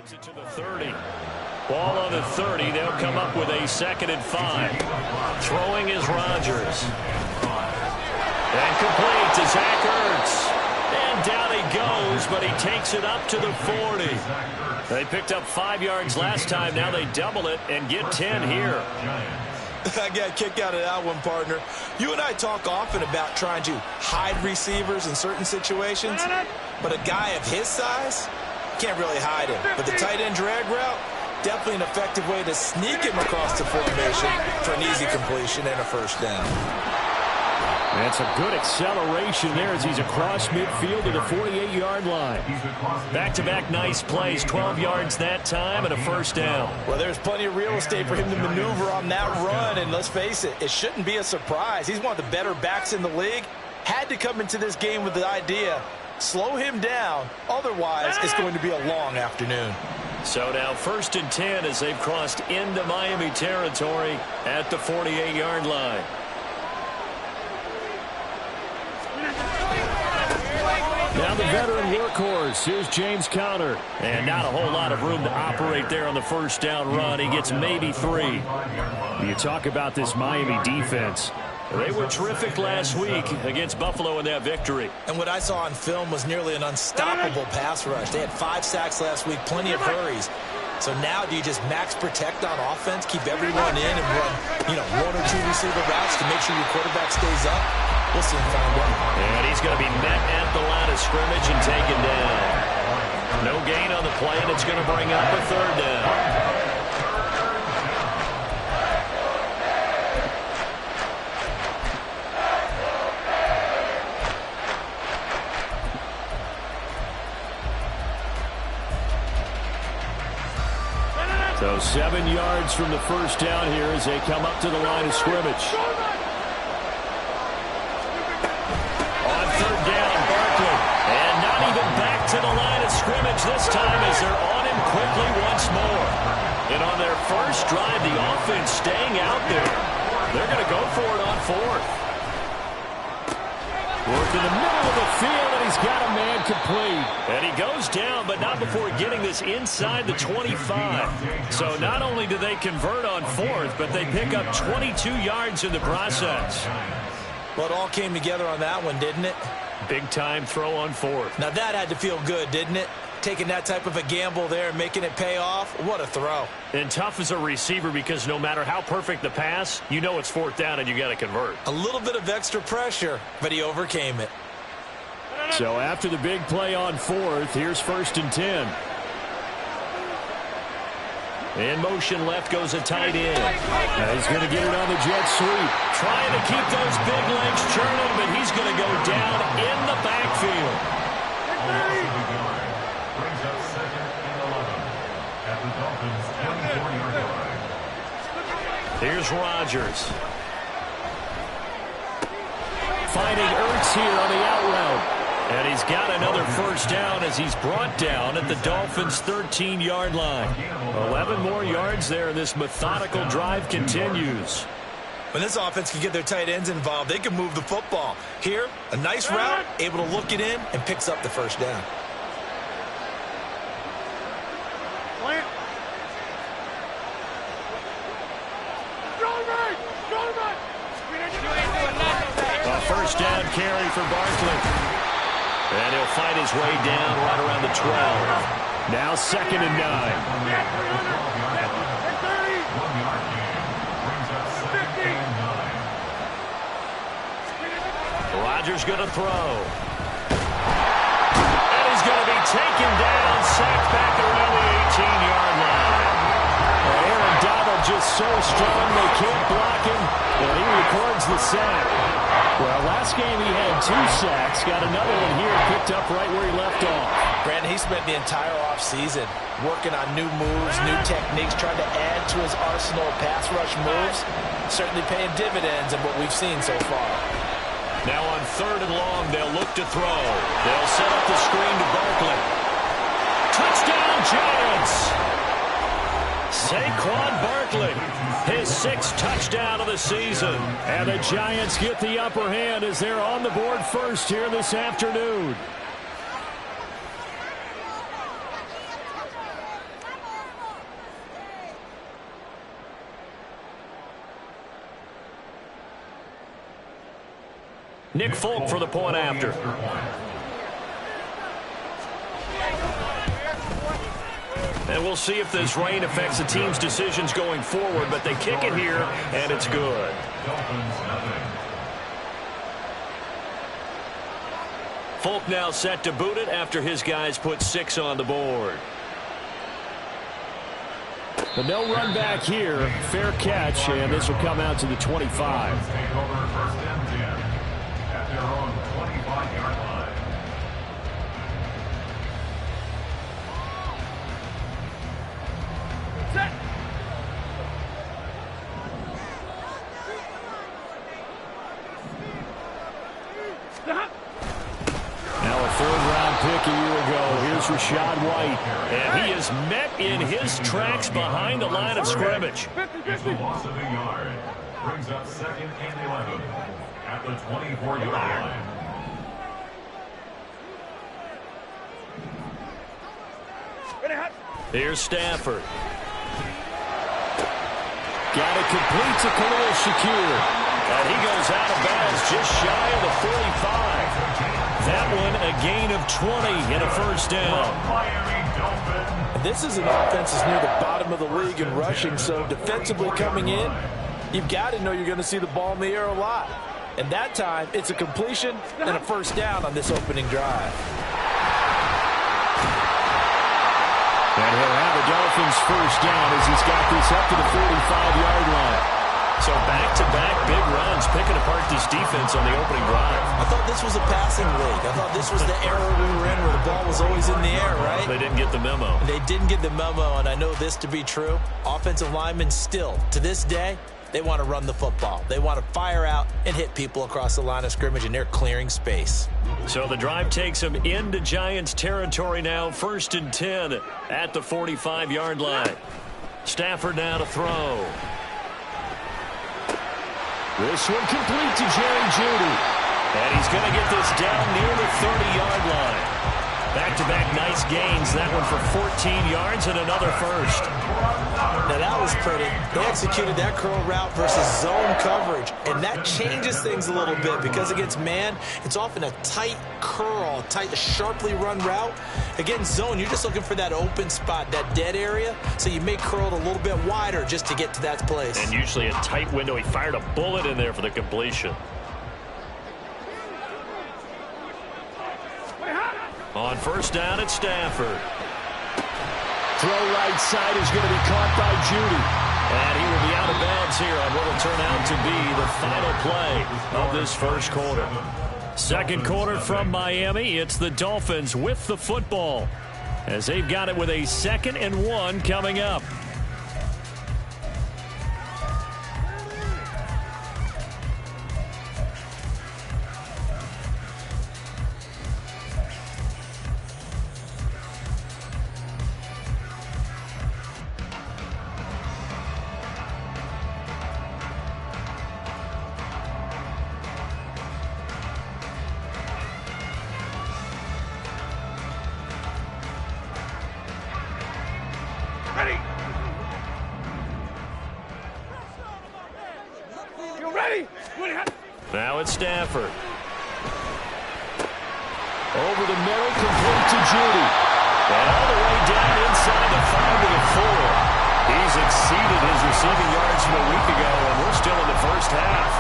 Moves it to the 30. Ball on the 30. They'll come up with a 2nd and 5. Throwing is Rodgers. And complete to Zach Ertz. And down he goes, but he takes it up to the 40. They picked up 5 yards last time. Now they double it and get 10 here. I got a kick out of that one, partner. You and I talk often about trying to hide receivers in certain situations, but a guy of his size can't really hide him. But the tight end drag route, definitely an effective way to sneak him across the formation for an easy completion and a first down. That's a good acceleration there as he's across midfield to the 48-yard line. Back-to-back nice plays, 12 yards that time and a first down. Well, there's plenty of real estate for him to maneuver on that run, and let's face it, it shouldn't be a surprise. He's one of the better backs in the league. Had to come into this game with the idea, slow him down, otherwise it's going to be a long afternoon. So now 1st and 10 as they've crossed into Miami territory at the 48-yard line. Now the veteran workhorse. Here's James Conner. And not a whole lot of room to operate there on the first down run. He gets maybe 3. You talk about this Miami defense. They were terrific last week against Buffalo in that victory. And what I saw on film was nearly an unstoppable pass rush. They had 5 sacks last week, plenty of hurries. So now do you just max protect on offense, keep everyone in and run, 1 or 2 receiver routes to make sure your quarterback stays up? We'll soon find out. And he's going to be met at the line of scrimmage and taken down. No gain on the play, and it's going to bring up a 3rd down. So 7 yards from the first down here as they come up to the line of scrimmage. On 3rd down, Barkley. And not even back to the line of scrimmage this time as they're on him quickly once more. And on their first drive, the offense staying out there. They're going to go for it on 4th. Work in the middle of the field, and he's got a man complete. And he goes down, but not before getting this inside the 25. So not only do they convert on 4th, but they pick up 22 yards in the process. Well, it all came together on that one, didn't it? Big-time throw on 4th. Now that had to feel good, didn't it? Taking that type of a gamble there and making it pay off. What a throw. And tough as a receiver because no matter how perfect the pass, you know it's 4th down and you got to convert. A little bit of extra pressure, but he overcame it. So after the big play on 4th, here's 1st and 10. In motion left goes a tight end. Now he's going to get it on the jet sweep. Trying to keep those big legs churning, but he's going to go down in the backfield. Here's Rodgers. Finding Ertz here on the out route. And he's got another first down as he's brought down at the Dolphins' 13-yard line. 11 more yards there, and this methodical drive continues. When this offense can get their tight ends involved, they can move the football. Here, a nice route, able to look it in, and picks up the first down. A first down carry for Barkley. And he'll fight his way down right around the 12. Now 2nd and 9. Rodgers going to throw. And he's going to be taken down, sacked back around the 18-yard line. Aaron Donald just so strong they can't block him, and he records the sack. Well, last game he had 2 sacks, got another one here, picked up right where he left off. Brandon, he spent the entire offseason working on new moves, new techniques, trying to add to his arsenal of pass rush moves. Certainly paying dividends in what we've seen so far. Now on 3rd and long, they'll look to throw. They'll set up the screen to Barkley. Touchdown, Giants! Saquon Barkley, his 6th touchdown of the season. And the Giants get the upper hand as they're on the board first here this afternoon. Nick Folk for the point after. And we'll see if this rain affects the team's decisions going forward, but they kick it here, and it's good. Folk now set to boot it after his guys put 6 on the board. But no run back here. Fair catch, and this will come out to the 25. At their own 25-yard line. Now a third-round pick a year ago. Here's Rachaad White. And he is met in his tracks behind the line of scrimmage. It's the loss of a yard. Brings up 2nd and 11 at the 24-yard line. Here's Stafford. Got it complete to Khalil Shakir. And he goes out of bounds just shy of the 45. That one a gain of 20 and a first down. This is an offense that's near the bottom of the league in rushing, so defensively coming in, you've got to know you're going to see the ball in the air a lot. And that time, it's a completion and a first down on this opening drive. And he'll have the Dolphins first down as he's got this up to the 45-yard line. So back-to-back big runs, picking apart this defense on the opening drive. I thought this was a passing league. I thought this was the era we were in where the ball was always in the air, right? They didn't get the memo. They didn't get the memo, and I know this to be true. Offensive linemen still, to this day, they want to run the football. They want to fire out and hit people across the line of scrimmage, and they're clearing space. So the drive takes them into Giants territory now, 1st and 10 at the 45-yard line. Stafford now to throw. This one complete to Jerry Jeudy. And he's going to get this down near the 30-yard line. Back-to-back nice gains. That one for 14 yards and another first. Now that was pretty. They executed that curl route versus zone coverage, and that changes things a little bit because against man, it's often a tight curl, tight, sharply run route. Against zone, you're just looking for that open spot, that dead area, so you may curl it a little bit wider just to get to that place. And usually a tight window. He fired a bullet in there for the completion. On first down, it's Stafford. Throw right side is going to be caught by Jeudy. And he will be out of bounds here on what will turn out to be the final play of this first quarter. Second quarter from Miami. It's the Dolphins with the football as they've got it with a 2nd and 1 coming up. Now it's Stafford. Over the middle, complete to Jeudy. And all the way down inside the 5 to the 4. He's exceeded his receiving yards from a week ago, and we're still in the first half.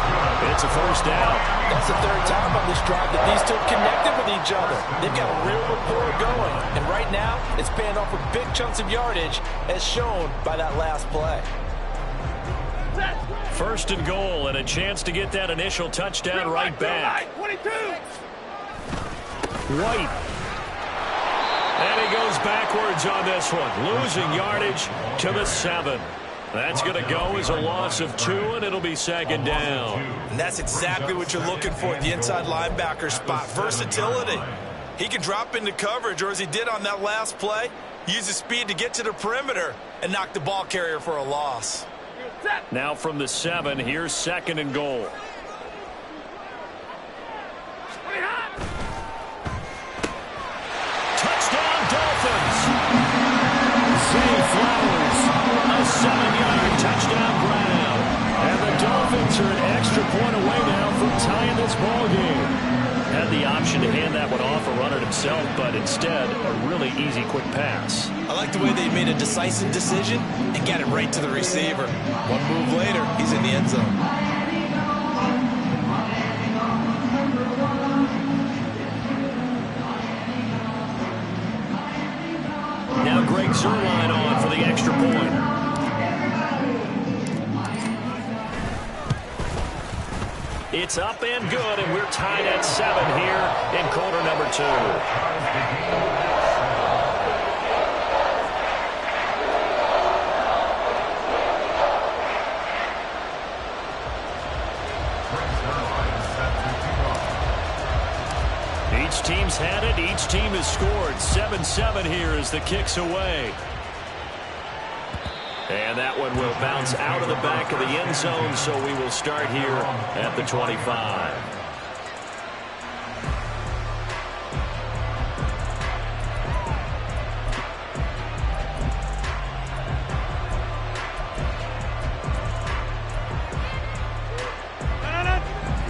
It's a first down. That's the third time on this drive that these two connected with each other. They've got a real rapport going, and right now it's paying off with big chunks of yardage as shown by that last play. First and goal, and a chance to get that initial touchdown right back. 22. White. And he goes backwards on this one, losing yardage to the 7. That's going to go as a loss of 2, and it'll be 2nd down. And that's exactly what you're looking for at the inside linebacker spot, versatility. He can drop into coverage, or as he did on that last play, use his speed to get to the perimeter and knock the ball carrier for a loss. Now from the 7, here's 2nd and goal. Touchdown, Dolphins! Zay Flowers. A 7-yard touchdown grab. And the Dolphins are an extra point away now from tying this ball game. had the option to hand that one off or run it himself, but instead, a really easy, quick pass. I like the way they made a decisive decision and got it right to the receiver. One move later, he's in the end zone. Now Greg Zuerlein on for the extra point. It's up and good, and we're tied at 7 here in quarter number 2. Each team's had it. Each team has scored. 7-7 here as the kick's away. And that one will bounce out of the back of the end zone, so we will start here at the 25.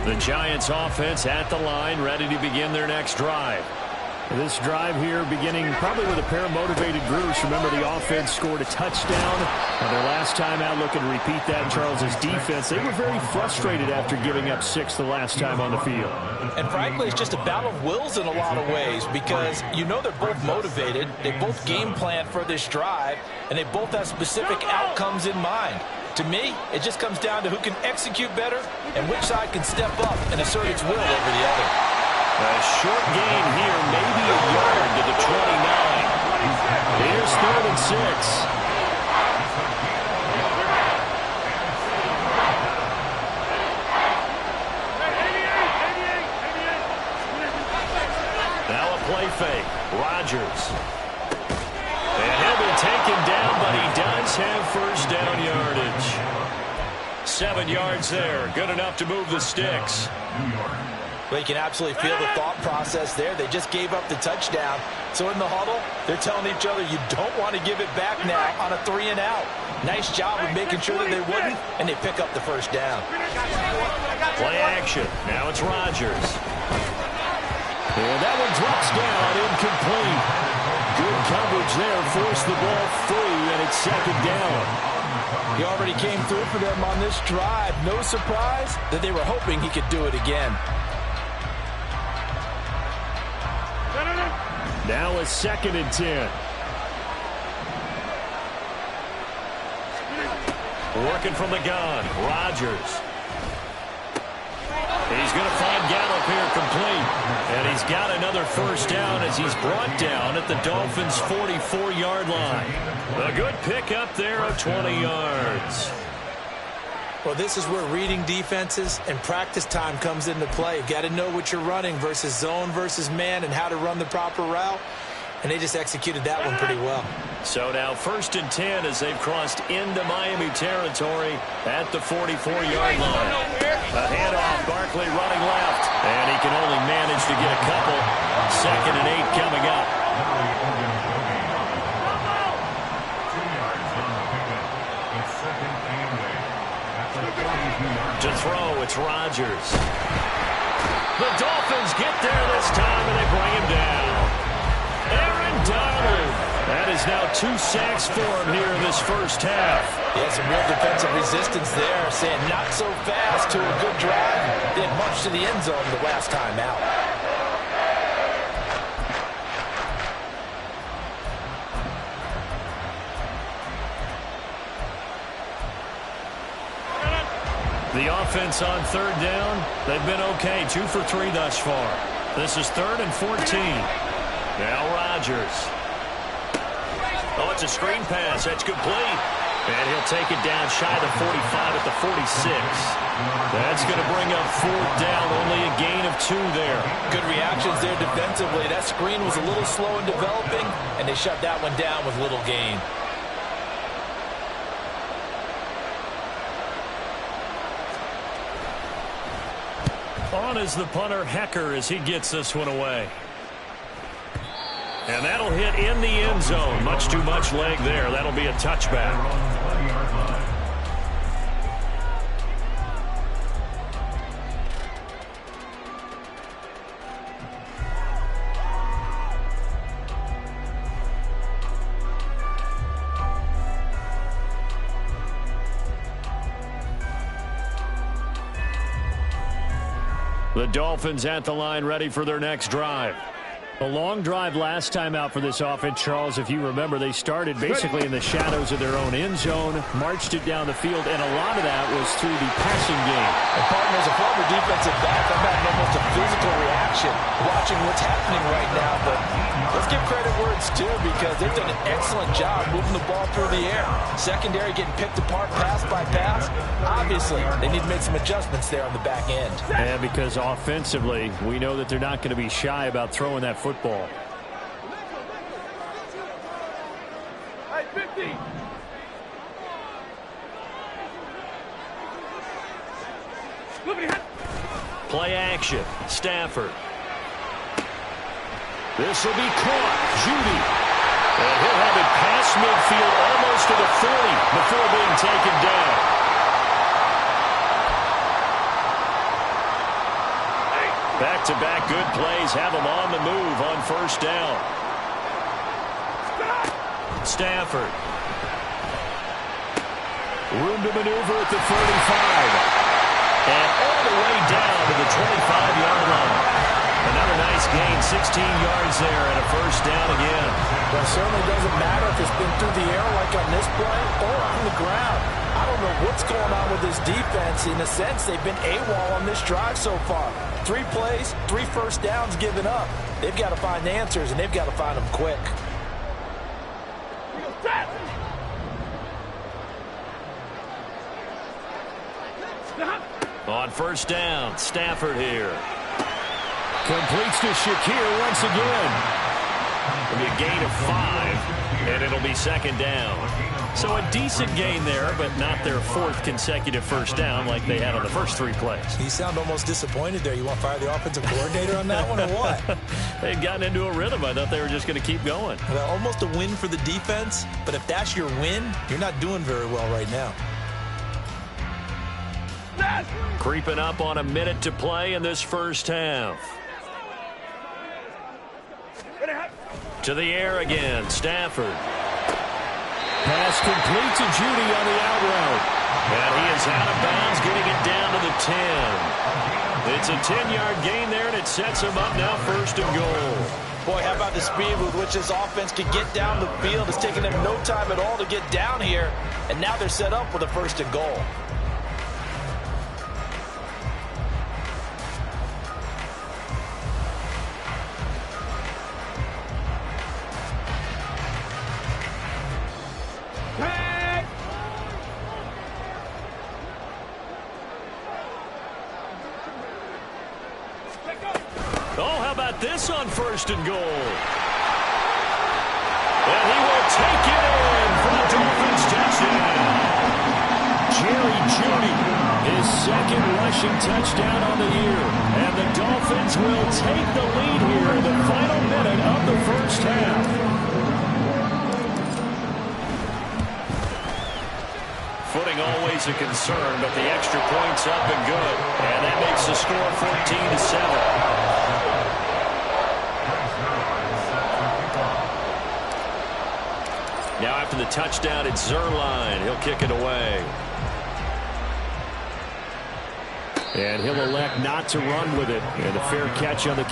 The Giants offense at the line, ready to begin their next drive. This drive here beginning probably with a pair of motivated groups. Remember, the offense scored a touchdown. Their last time out, looking to repeat that in Charles's defense. They were very frustrated after giving up 6 the last time on the field. And frankly, it's just a battle of wills in a lot of ways because you know they're both motivated. They both game plan for this drive, and they both have specific outcomes in mind. To me, it just comes down to who can execute better and which side can step up and assert its will over the other. A short gain here, maybe a yard to the 29. Here's 3rd and 6. Now a play fake. Rodgers. And he'll be taken down, but he does have first down yardage. 7 yards there. Good enough to move the sticks. Well, you can absolutely feel the thought process there. They just gave up the touchdown. So in the huddle, they're telling each other, you don't want to give it back now on a 3 and out. Nice job of making sure that they wouldn't, and they pick up the first down. Play action. Now it's Rodgers. And that one drops down, incomplete. Good coverage there, forced the ball free, and it's 2nd down. He already came through for them on this drive. No surprise that they were hoping he could do it again. Now a 2nd and 10. Working from the gun, Rodgers. He's going to find Gallup here complete. And he's got another first down as he's brought down at the Dolphins' 44-yard line. A good pickup there of 20 yards. Well, this is where reading defenses and practice time comes into play. You've got to know what you're running versus zone versus man and how to run the proper route. And they just executed that one pretty well. So now 1st and 10 as they've crossed into Miami territory at the 44-yard line. A handoff, Barkley running left. And he can only manage to get a couple. 2nd and 8 coming up. To throw, it's Rodgers. The Dolphins get there this time, and they bring him down. Aaron Donald. That is now 2 sacks for him here in this first half. Yeah, some real defensive resistance there, saying not so fast to a good drive. They had much to the end zone the last time out. The offense on 3rd down, they've been okay. 2 for 3 thus far. This is 3rd and 14. Now Rodgers. Oh, it's a screen pass. That's complete. And he'll take it down shy of the 45 at the 46. That's going to bring up 4th down. Only a gain of 2 there. Good reactions there defensively. That screen was a little slow in developing, and they shut that one down with little gain. On is the punter, Hecker, as he gets this one away. And that'll hit in the end zone. Much too much leg there. That'll be a touchback. The Dolphins at the line ready for their next drive. A long drive last time out for this offense, Charles. If you remember, they started basically in the shadows of their own end zone, marched it down the field, and a lot of that was through the passing game. And partner, as a former defensive back, I'm having almost a physical reaction watching what's happening right now. But let's give credit where it's due, because they've done an excellent job moving the ball through the air. Secondary getting picked apart pass by pass. Obviously, they need to make some adjustments there on the back end. And because offensively, we know that they're not going to be shy about throwing that football. Hey, 50. Play action. Stafford. This will be caught. Judy. And he'll have it past midfield almost to the 40 before being taken down. Back-to-back good plays have them on the move on first down. Stafford. Room to maneuver at the 35. And all the way down to the 25-yard line. Another nice gain, 16 yards there, and a first down again. Well, it certainly doesn't matter if it's been through the air like on this play or on the ground. I don't know what's going on with this defense. In a sense, they've been AWOL on this drive so far. 3 plays, 3 first downs given up. They've got to find answers, and they've got to find them quick. On first down, Stafford here. Completes to Shakir once again. It'll be a gain of 5, and it'll be second down. So a decent gain there, but not their 4th consecutive first down like they had on the first 3 plays. You sound almost disappointed there. You want to fire the offensive coordinator on that one or what? They'd gotten into a rhythm. I thought they were just going to keep going. Well, almost a win for the defense, but if that's your win, you're not doing very well right now. Creeping up on a minute to play in this first half. To the air again, Stafford. Pass complete to Judy on the out route. And he is out of bounds, getting it down to the 10. It's a 10-yard gain there, and it sets him up now first and goal. Boy, how about the speed with which this offense can get down the field? It's taken them no time at all to get down here, and now they're set up with a first and goal. This on first and goal. And he will take it in for the Dolphins touchdown. Jerry Jeudy, his 2nd rushing touchdown on the year. And the Dolphins will take the lead here in the final minute of the first half. Footing always a concern, but the extra point's up and good. And that makes the score 14-7. Now after the touchdown, it's Zuerlein. He'll kick it away. And he'll elect not to run with it. And a fair catch on the...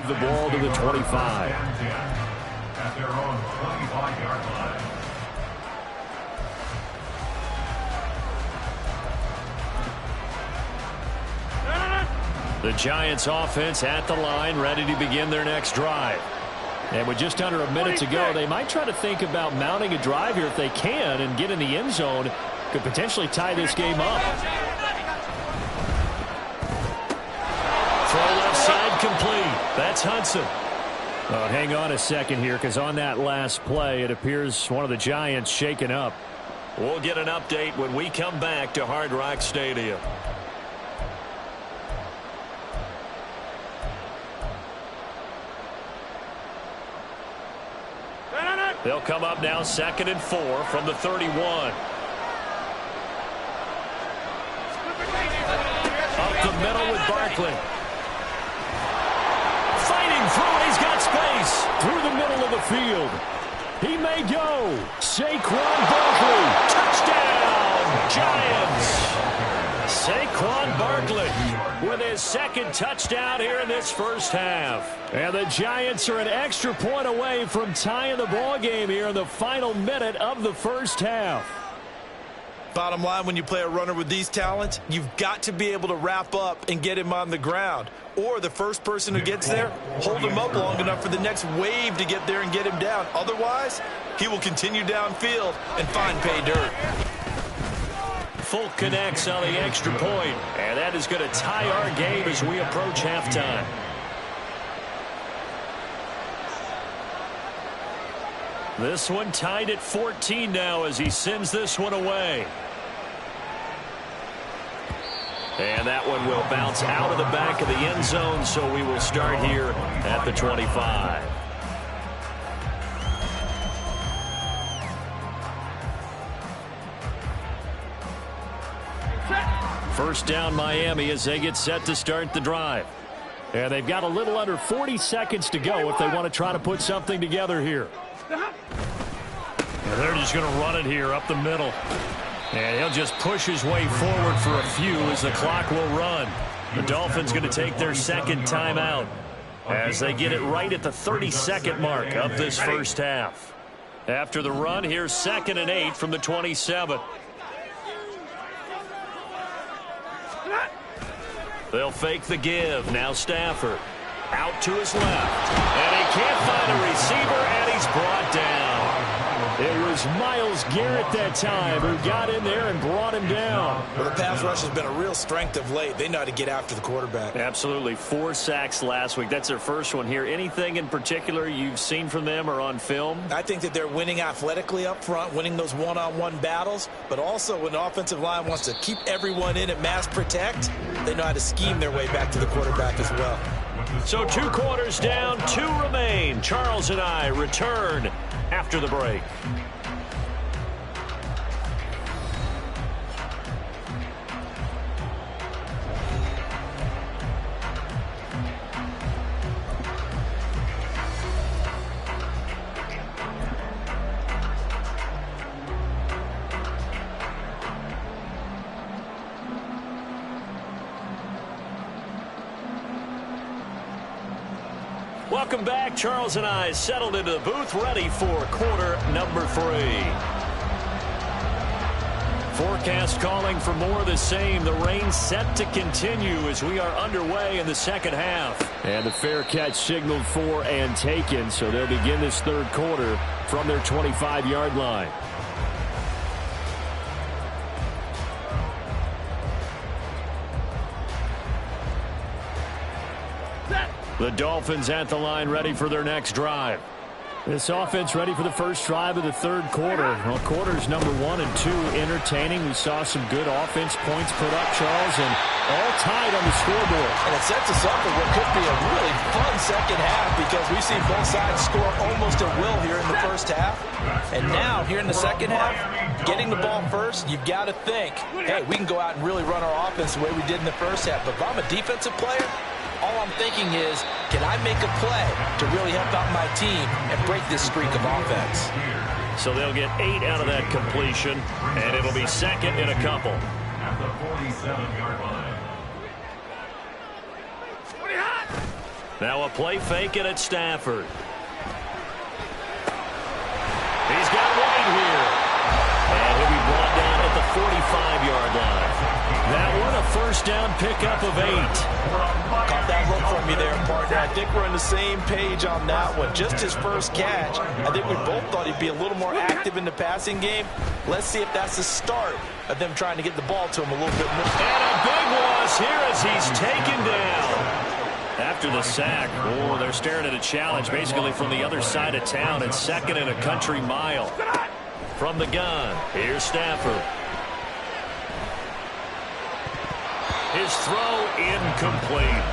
the ball to the 25. At their own 25-yard line. The Giants offense at the line, ready to begin their next drive. And with just under a minute to go, they might try to think about mounting a drive here if they can and get in the end zone. Could potentially tie this game up. It's Hudson. Hang on a second here, because on that last play, it appears one of the Giants shaken up. We'll get an update when we come back to Hard Rock Stadium. They'll come up now 2nd and 4 from the 31. Up the middle with Barkley. Fighting through, he's got space. Through the middle of the field. He may go. Saquon Barkley. Touchdown, Giants. Saquon Barkley with his 2nd touchdown here in this first half. And the Giants are an extra point away from tying the ball game here in the final minute of the first half. Bottom line, when you play a runner with these talents, you've got to be able to wrap up and get him on the ground. Or the first person who gets there, hold him up long enough for the next wave to get there and get him down. Otherwise, he will continue downfield and find pay dirt. Folk connects on the extra point, and that is going to tie our game as we approach halftime. This one tied at 14 now as he sends this one away. And that one will bounce out of the back of the end zone, so we will start here at the 25. First down Miami as they get set to start the drive. And they've got a little under 40 seconds to go if they want to try to put something together here. And they're just going to run it here up the middle. And he'll just push his way forward for a few as the clock will run. The Dolphins going to take their 2nd timeout as they get it right at the 32nd mark of this first half. After the run, here's 2nd and 8 from the 27. They'll fake the give. Now Stafford out to his left. And he can't find a receiver, and he's brought down. It was Myles Garrett that time who got in there and brought him down. Well, the pass rush has been a real strength of late. They know how to get after the quarterback. Absolutely. 4 sacks last week. That's their first one here. Anything in particular you've seen from them or on film? I think that they're winning athletically up front, winning those one-on-one battles, but also when the offensive line wants to keep everyone in and mass protect, they know how to scheme their way back to the quarterback as well. So 2 quarters down, 2 remain. Charles and I return after the break. Welcome back. Charles and I settled into the booth, ready for quarter number 3. Forecast calling for more of the same. The rain set to continue as we are underway in the second half. And the fair catch signaled for and taken, so they'll begin this third quarter from their 25-yard line. The Dolphins at the line, ready for their next drive. This offense ready for the first drive of the third quarter. Well, quarters number 1 and 2 entertaining. We saw some good offense points put up, Charles, and all tied on the scoreboard. And it sets us up for what could be a really fun second half because we've seen both sides score almost at will here in the first half. And now, here in the second half, getting the ball first, you've got to think, hey, we can go out and really run our offense the way we did in the first half. But if I'm a defensive player, all I'm thinking is, can I make a play to really help out my team and break this streak of offense? So they'll get 8 out of that completion, and it'll be 2nd and a couple. At the 47-yard line. Now a play fake it at Stafford. He's got White here. And he'll be brought down at the 45-yard line. That one a first down pickup of 8. Caught that look from me there, partner. I think we're on the same page on that one. Just his first catch. I think we both thought he'd be a little more active in the passing game. Let's see if that's the start of them trying to get the ball to him a little bit more. And a big loss here as he's taken down. After the sack, they're staring at a challenge basically from the other side of town. It's second and a country mile. From the gun, here's Stafford. His throw incomplete.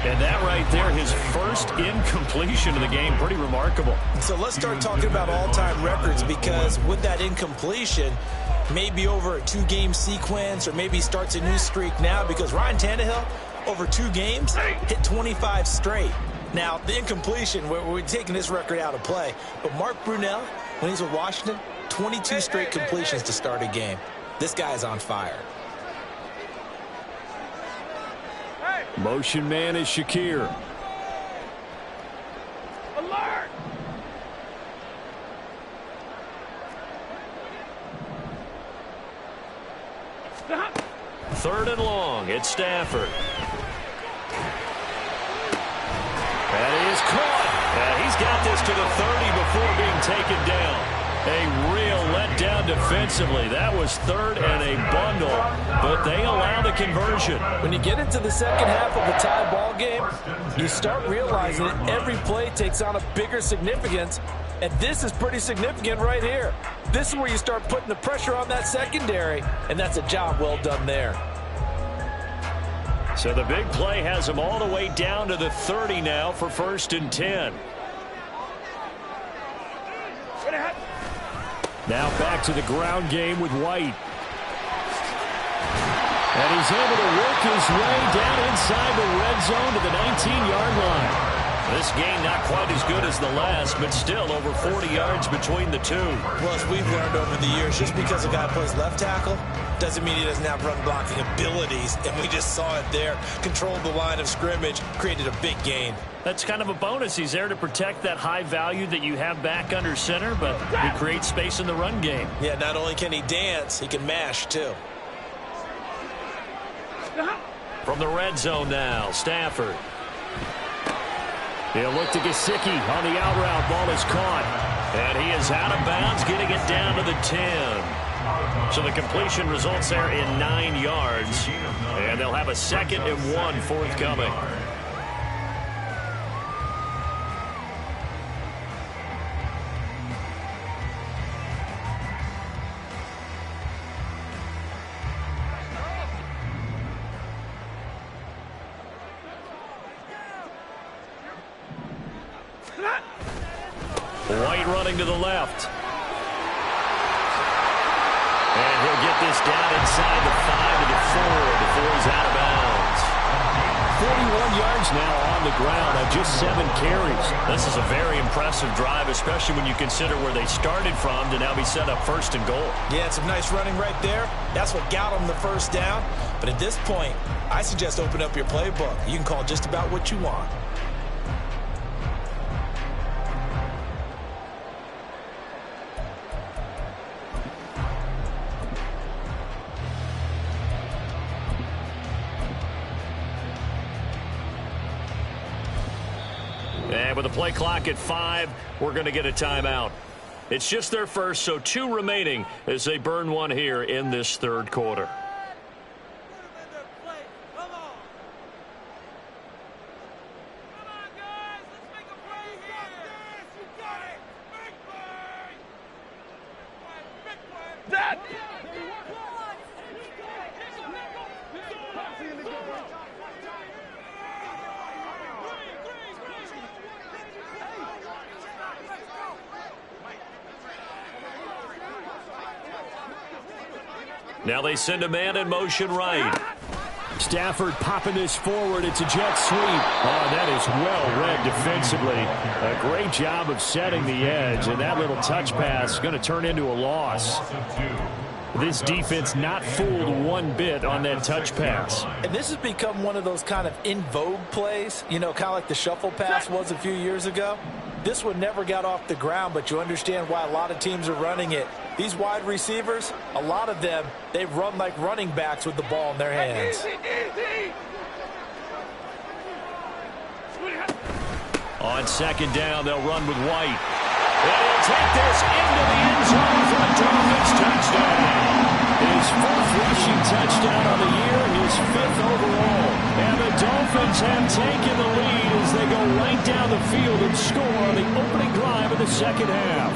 And that right there, his first incompletion of the game, pretty remarkable. So let's start talking about all-time records, because with that incompletion, maybe over a 2-game sequence, or maybe starts a new streak now, because Ryan Tannehill, over 2 games, hit 25 straight. Now, the incompletion, we're taking this record out of play, but Mark Brunell, when he's with Washington, 22 straight completions to start a game. This guy's on fire. Motion man is Shakir. Alert! Stop! Third and long, it's Stafford. And he is caught. And he's got this to the 30 before being taken down. A real letdown defensively. That was third and a bundle, but they allow the conversion. When you get into the second half of a tie ball game, you start realizing that every play takes on a bigger significance, and this is pretty significant right here. This is where you start putting the pressure on that secondary, and that's a job well done there. So the big play has them all the way down to the 30 now for 1st and 10. Now back to the ground game with White. And he's able to work his way down inside the red zone to the 19-yard line. This game not quite as good as the last, but still over 40 yards between the two. Well, as we've learned over the years, just because a guy plays left tackle doesn't mean he doesn't have run blocking abilities, and we just saw it there. Controlled the line of scrimmage, created a big gain. That's kind of a bonus. He's there to protect that high value that you have back under center, but he creates space in the run game. Yeah, not only can he dance, he can mash too. From the red zone now, Stafford. He'll look to Gesicki on the out route. Ball is caught. And he is out of bounds, getting it down to the 10. So the completion results there in 9 yards. And they'll have a 2nd and 1 forthcoming. White running to the left. And he'll get this down inside the 5 to the 4 before he's out of bounds. 41 yards now on the ground on just 7 carries. This is a very impressive drive, especially when you consider where they started from to now be set up 1st and goal. Yeah, some nice running right there. That's what got them the first down. But at this point, I suggest open up your playbook. You can call just about what you want. And with the play clock at 5, we're going to get a timeout. It's just their first, so 2 remaining as they burn one here in this 3rd quarter. Now they send a man in motion right. Stafford popping this forward. It's a jet sweep. Oh, that is well read defensively. A great job of setting the edge, and that little touch pass is going to turn into a loss. This defense not fooled one bit on that touch pass. And this has become one of those kind of in vogue plays, you know, kind of like the shuffle pass was a few years ago. This one never got off the ground, but you understand why a lot of teams are running it. These wide receivers, a lot of them, they run like running backs with the ball in their hands. On 2nd down, they'll run with White. And he'll take this into the end zone for a Dolphins touchdown. His 4th rushing touchdown on the year, his 5th overall. And the Dolphins have taken the lead as they go right down the field and score on the opening drive of the second half.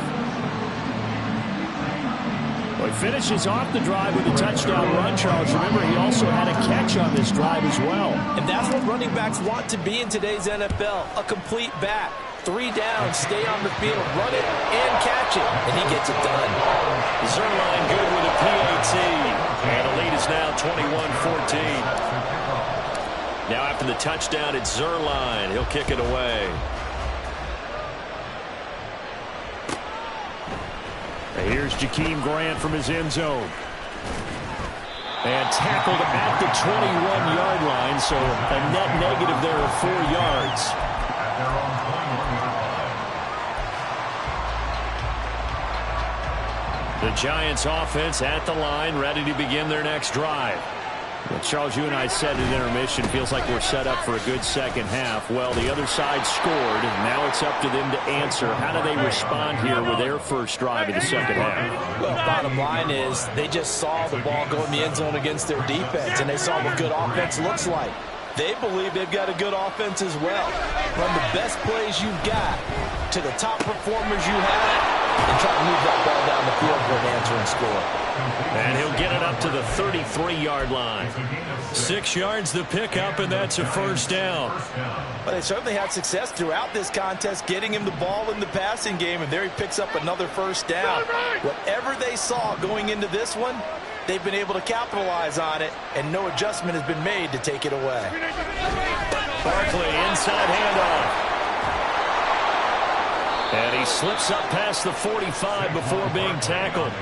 Well, he finishes off the drive with a touchdown run, Charles. Remember, he also had a catch on this drive as well. And that's what running backs want to be in today's NFL, a complete back. 3 downs, stay on the field, run it, and catch it. And he gets it done. Zuerlein good with a PAT. And the lead is now 21-14. Now after the touchdown, it's Zuerlein. He'll kick it away. And here's Jakeem Grant from his end zone. And tackled at the 21-yard line, so a net negative there of 4 yards. The Giants offense at the line, ready to begin their next drive. Well, Charles, you and I said at intermission, feels like we're set up for a good second half. Well, the other side scored, and now it's up to them to answer. How do they respond here with their first drive of the second half? Well, bottom line is they just saw the ball go in the end zone against their defense, and they saw what good offense looks like. They believe they've got a good offense as well. Run the best plays you've got to the top performers you have, and try to move that ball down the field for an answering score. And he'll get it up to the 33-yard line. 6 yards the pickup, and that's a first down. But they certainly had success throughout this contest, getting him the ball in the passing game, and there he picks up another first down. Whatever they saw going into this one, they've been able to capitalize on it, and no adjustment has been made to take it away. Barkley, inside handoff. And he slips up past the 45 before being tackled.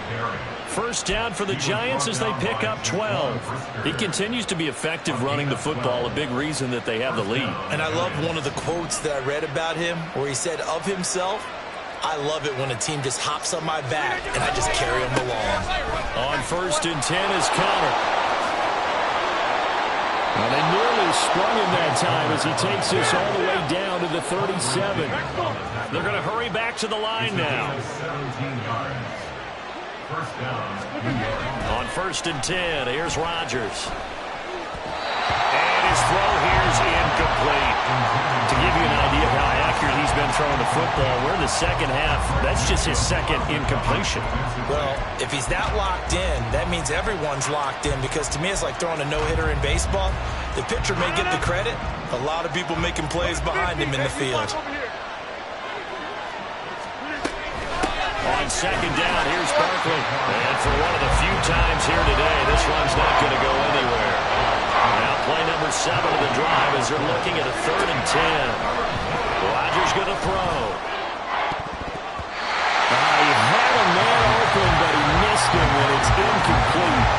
First down for the Giants as they pick up 12. He continues to be effective running the football, a big reason that they have the lead. And I love one of the quotes that I read about him where he said of himself, "I love it when a team just hops on my back and I just carry them along." On first and 10 is Conner. Well, they nearly sprung him that time as he takes this all the way down to the 37. They're going to hurry back to the line now. On first and 10, here's Rodgers. And his throw here is incomplete. To give you an idea of how accurate he's been throwing the football, we're in the second half. That's just his second incompletion. Well, if he's that locked in, that means everyone's locked in, because to me it's like throwing a no-hitter in baseball. The pitcher may get the credit, a lot of people making plays behind him in the field. On second down, here's Barkley. And for one of the few times here today, this run's not going to go anywhere. Now play number 7 of the drive as they're looking at a 3rd and 10. Rodgers going to throw. He had a man open, but he missed him when it's incomplete.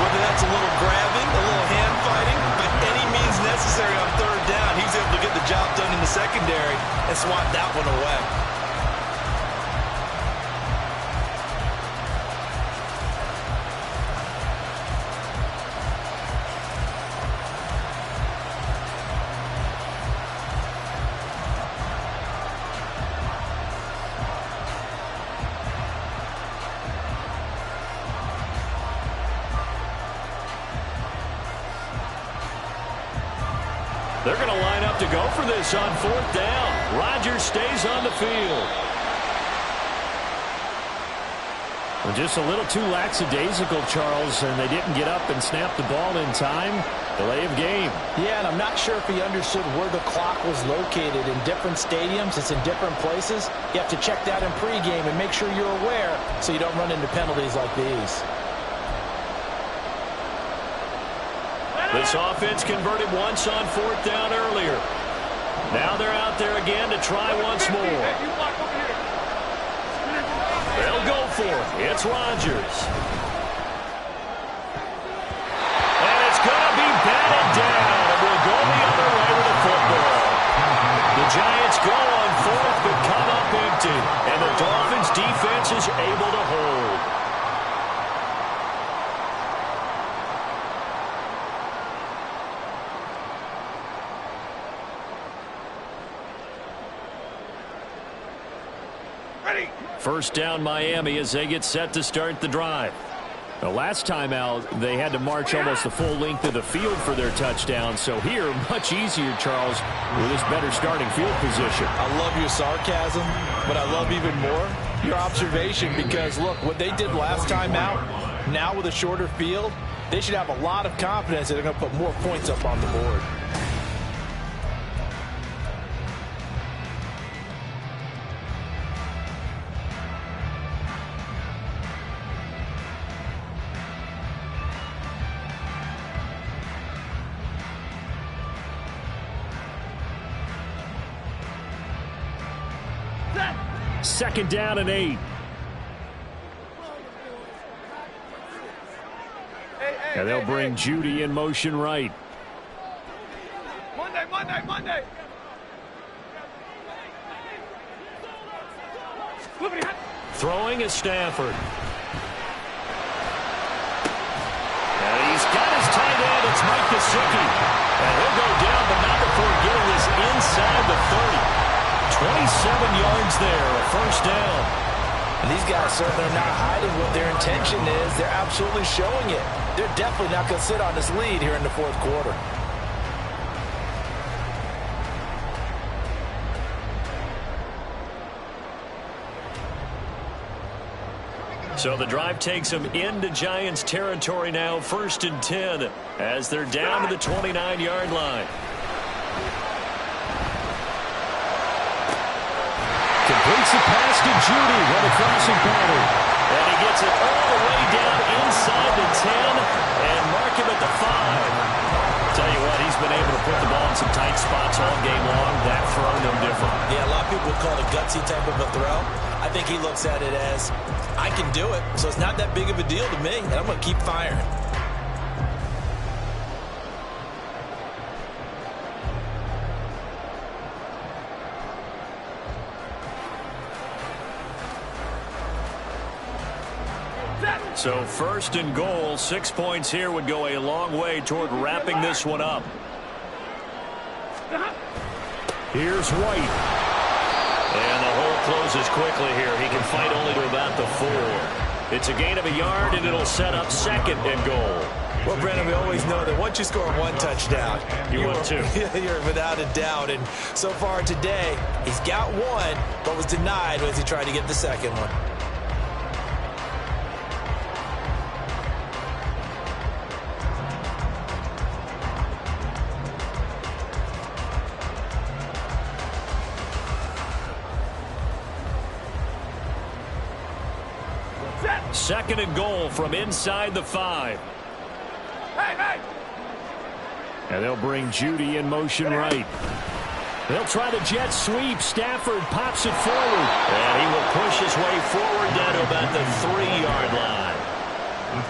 Whether that's a little grabbing, a little hand fighting, but any means necessary on 3rd down, he's able to get the job done in the secondary and swat that one away. They're going to line up to go for this on 4th down. Rodgers stays on the field. Well, just a little too lackadaisical, Charles, and they didn't get up and snap the ball in time. Delay of game. Yeah, and I'm not sure if he understood where the clock was located. In different stadiums, it's in different places. You have to check that in pregame and make sure you're aware so you don't run into penalties like these. This offense converted once on 4th down earlier. Now they're out there again to try once more. They'll go for it. It's Rodgers. And it's going to be batted down. And we'll go the other way with the football. The Giants go on 4th but come up empty. And the Dolphins defense is able to hold. First down Miami as they get set to start the drive. The last time out, they had to march almost the full length of the field for their touchdown. So here, much easier, Charles, with this better starting field position. I love your sarcasm, but I love even more your observation because, look, what they did last time out, now with a shorter field, they should have a lot of confidence that they're going to put more points up on the board. Second down and 8. And they'll bring Judy in motion right. Monday. Throwing is Stafford. And he's got his tight end. It's Mike Gesicki. And he'll go down, but not before getting this inside the 30. 27 yards there, a first down. And these guys certainly are not hiding what their intention is. They're absolutely showing it. They're definitely not going to sit on this lead here in the fourth quarter. So the drive takes them into Giants territory now, 1st and 10, as they're down to the 29-yard line. Completes the pass to Judy. What a crossing pattern. And he gets it all the way down inside the 10 and mark him at the 5. Tell you what, he's been able to put the ball in some tight spots all game long. That throw, no different. Yeah, a lot of people would call it a gutsy type of a throw. I think he looks at it as, I can do it, so it's not that big of a deal to me, and I'm going to keep firing. So 1st and goal, 6 points here would go a long way toward wrapping this one up. Here's White. And the hole closes quickly here. He can fight only to about the 4. It's a gain of a yard, and it'll set up 2nd and goal. Well, Brandon, we always know that once you score one touchdown, You want two. You're without a doubt. And so far today, he's got one, but was denied as he tried to get the second one. Second and goal from inside the 5. Hey! And they'll bring Judy in motion right. They'll try the jet sweep. Stafford pops it forward. And he will push his way forward down to about the 3-yard line.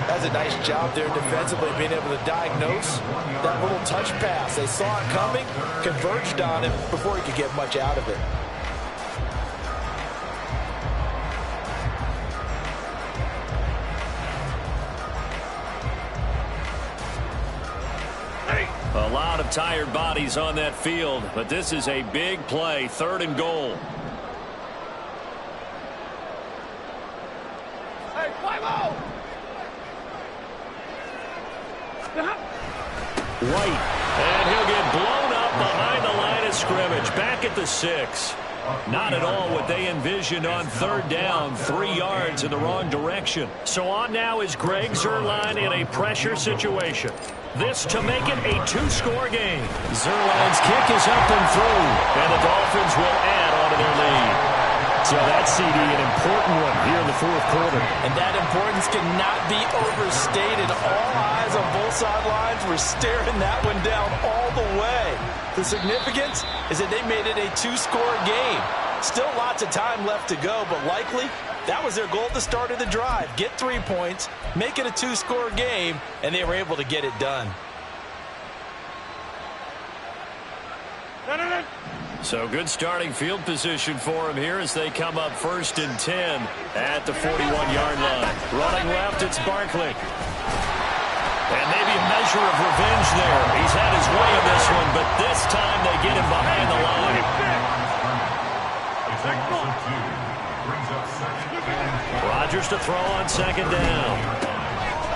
That's a nice job there defensively, being able to diagnose that little touch pass. They saw it coming, converged on him before he could get much out of it. A lot of tired bodies on that field, but this is a big play, 3rd and goal. Hey, fly low! White. And he'll get blown up behind the line of scrimmage, back at the 6. Not at all what they envisioned on 3rd down, 3 yards in the wrong direction. So on now is Greg Zuerlein in a pressure situation. This to make it a 2-score game. Zuerlein's kick is up and through, and the Dolphins will add on to their lead. So that CD, an important one here in the fourth quarter. And that importance cannot be overstated. All eyes on both sidelines were staring that one down all the way. The significance is that they made it a 2-score game. Still lots of time left to go, but likely that was their goal at the start of the drive. Get 3 points, make it a 2-score game, and they were able to get it done. No. So good starting field position for him here as they come up 1st and 10 at the 41-yard line. Running left, it's Barkley. And maybe a measure of revenge there. He's had his way in this one, but this time they get him behind the line. Rodgers to throw on 2nd down.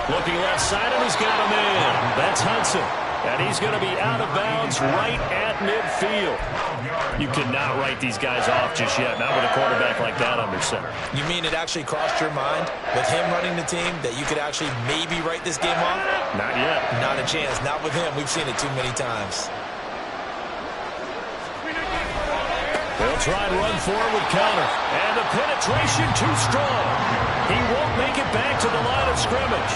Looking left side, and he's got him in. That's Hudson. And he's going to be out of bounds right at midfield. You cannot write these guys off just yet, not with a quarterback like that under center. You mean it actually crossed your mind with him running the team that you could actually maybe write this game off? Not yet. Not a chance. Not with him. We've seen it too many times. They'll try and run forward with counter. And the penetration too strong. He won't make it back to the line of scrimmage.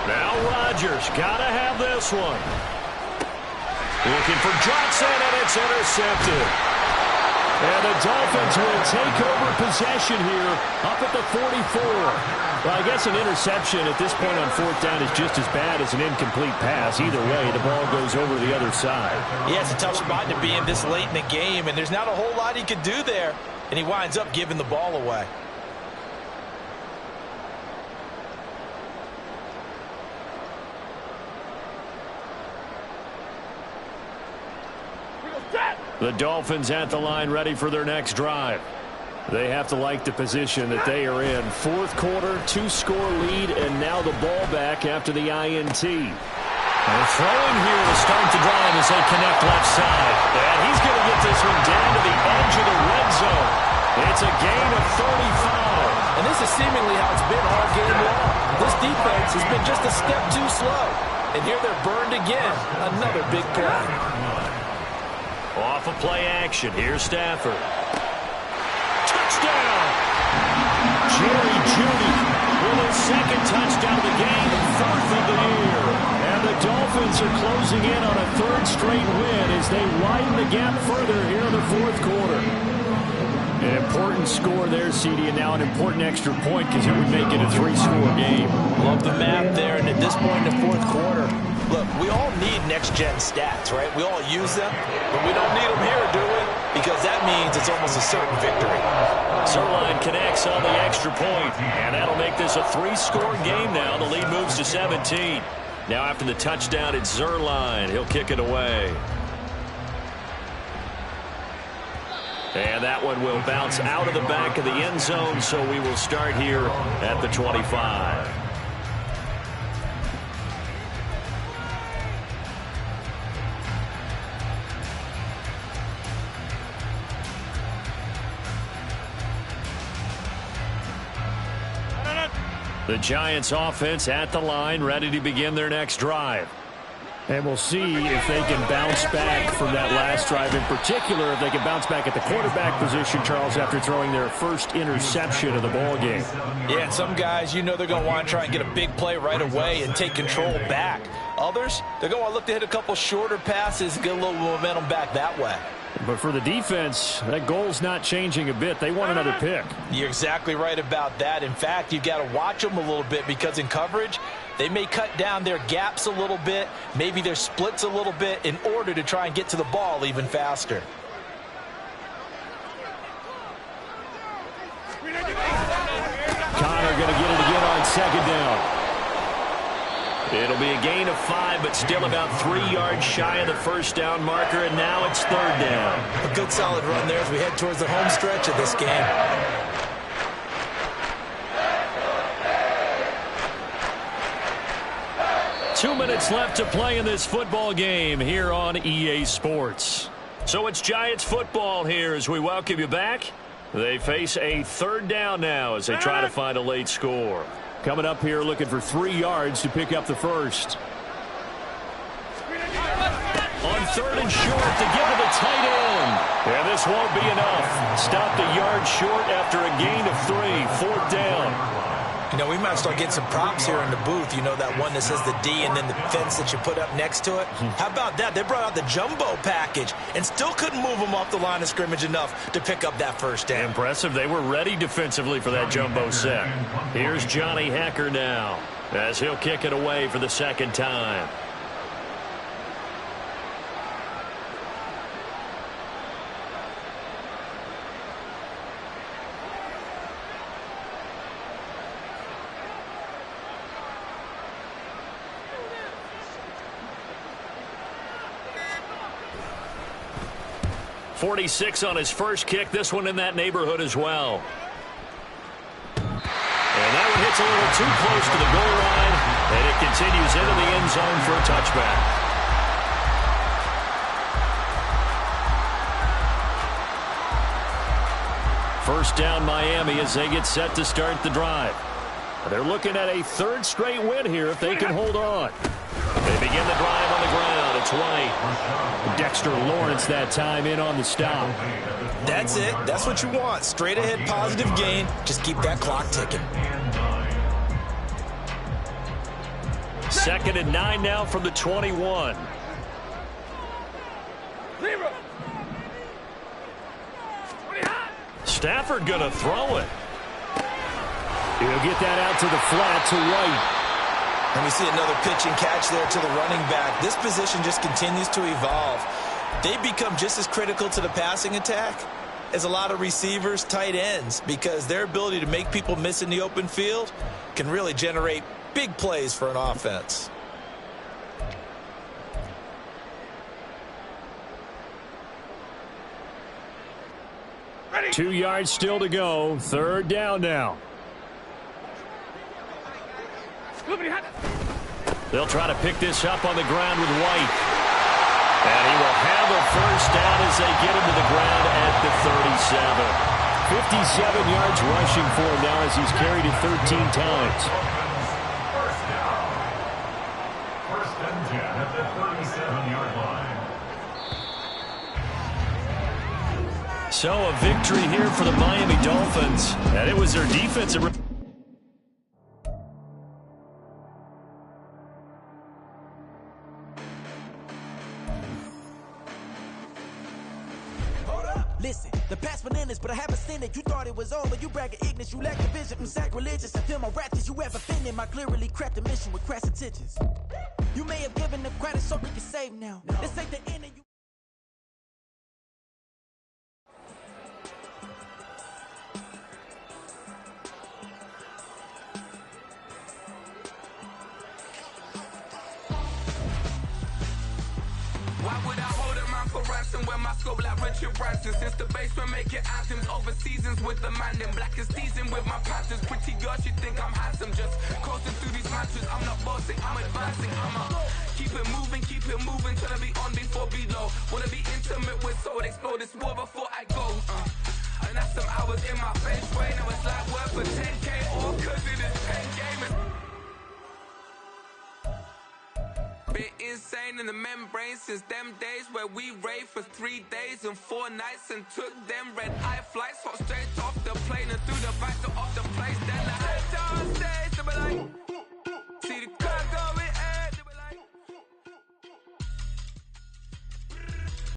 Now Rodgers got to have this one. Looking for Johnson, and it's intercepted. And the Dolphins will take over possession here up at the 44. Well, I guess an interception at this point on fourth down is just as bad as an incomplete pass. Either way, the ball goes over the other side. Yeah, it's a tough spot to be in this late in the game, and there's not a whole lot he could do there. And he winds up giving the ball away. The Dolphins at the line ready for their next drive. They have to like the position that they are in. Fourth quarter, 2-score lead, and now the ball back after the INT. And throwing here to start the drive as they connect left side. And he's going to get this one down to the edge of the red zone. It's a gain of 35. And this is seemingly how it's been all game long. This defense has been just a step too slow. And here they're burned again. Another big play. Off of play action. Here's Stafford. Touchdown! Jerry Jeudy with his second touchdown of the game, fourth of the year. And the Dolphins are closing in on a third straight win as they widen the gap further here in the fourth quarter. An important score there, CD, and now an important extra point because it would make it a 3-score game. Love the map there, and at this point in the fourth quarter, look, we all need next-gen stats, right? We all use them, but we don't need them here, do we? Because that means it's almost a certain victory. Zuerlein connects on the extra point, and that'll make this a 3-score game now. The lead moves to 17. Now after the touchdown, it's Zuerlein. He'll kick it away. And that one will bounce out of the back of the end zone, so we will start here at the 25. The Giants offense at the line, ready to begin their next drive. And we'll see if they can bounce back from that last drive. In particular, if they can bounce back at the quarterback position, Charles, after throwing their first interception of the ball game. Yeah, and some guys, you know they're going to want to try and get a big play right away and take control back. Others, they're going to want to look to hit a couple shorter passes, get a little momentum back that way. But for the defense, that goal's not changing a bit. They want another pick. You're exactly right about that. In fact, you've got to watch them a little bit because in coverage, they may cut down their gaps a little bit, maybe their splits a little bit in order to try and get to the ball even faster. Connor going to get it again on second down. It'll be a gain of 5, but still about 3 yards shy of the first down marker, and now it's third down. A good solid run there as we head towards the home stretch of this game. Two minutes left to play in this football game here on EA Sports. So it's Giants football here as we welcome you back. They face a third down now as they try to find a late score. Coming up here looking for 3 yards to pick up the first. On third and short to give it the tight end. And this won't be enough. Stopped a yard short after a gain of 3. Fourth down. You know, we might start getting some props here in the booth. You know, that one that says the D and then the fence that you put up next to it. How about that? They brought out the jumbo package and still couldn't move them off the line of scrimmage enough to pick up that first down. Impressive. They were ready defensively for that jumbo set. Here's Johnny Hekker now as he'll kick it away for the second time. .46 on his first kick. This one in that neighborhood as well. Gets a little too close to the goal line, and it continues into the end zone for a touchback. First down Miami as they get set to start the drive. They're looking at a third straight win here if they can hold on. They begin the drive on the ground. It's White. Dexter Lawrence that time in on the stop. That's it. That's what you want. Straight ahead positive gain. Just keep that clock ticking. 2nd and 9 now from the 21. Stafford going to throw it. He'll get that out to the flat to White. And we see another pitch and catch there to the running back. This position just continues to evolve. They become just as critical to the passing attack as a lot of receivers, tight ends, because their ability to make people miss in the open field can really generate big plays for an offense. Ready. 2 yards still to go. Third down now. They'll try to pick this up on the ground with White. And he will have a first down as they get him to the ground at the 37. 57 yards rushing for him now as he's carried it 13 times. First down. First and 10 at the 37-yard line. So a victory here for the Miami Dolphins. And it was their defensive... Listen, the past bananas, but I haven't seen it. You thought it was over, you bragging ignorance, you lack the vision, sacrilegious. I feel my wrath as you ever offended. My clearly crafted mission with crass intentions. You may have given the credit so we can save now. This ain't the end of you. Why would I hold a man for ransom when my scope like Richard Branson? Since the basement making anthems over seasons with the man, then black is seasoned with my patterns. Pretty girls, you think I'm handsome, just coasting through these matches. I'm not bossing, I'm advancing. Keep it moving, trying to be on before below. Wanna be intimate with soul, explore this war before I go. And that's some hours in my face way. Now it's like work for 10K, all cause it is 10 gamers. Bit insane in the membrane since them days where we raved for 3 days and 4 nights and took them red eye flights, hot straight off the plane and through the back door of the place.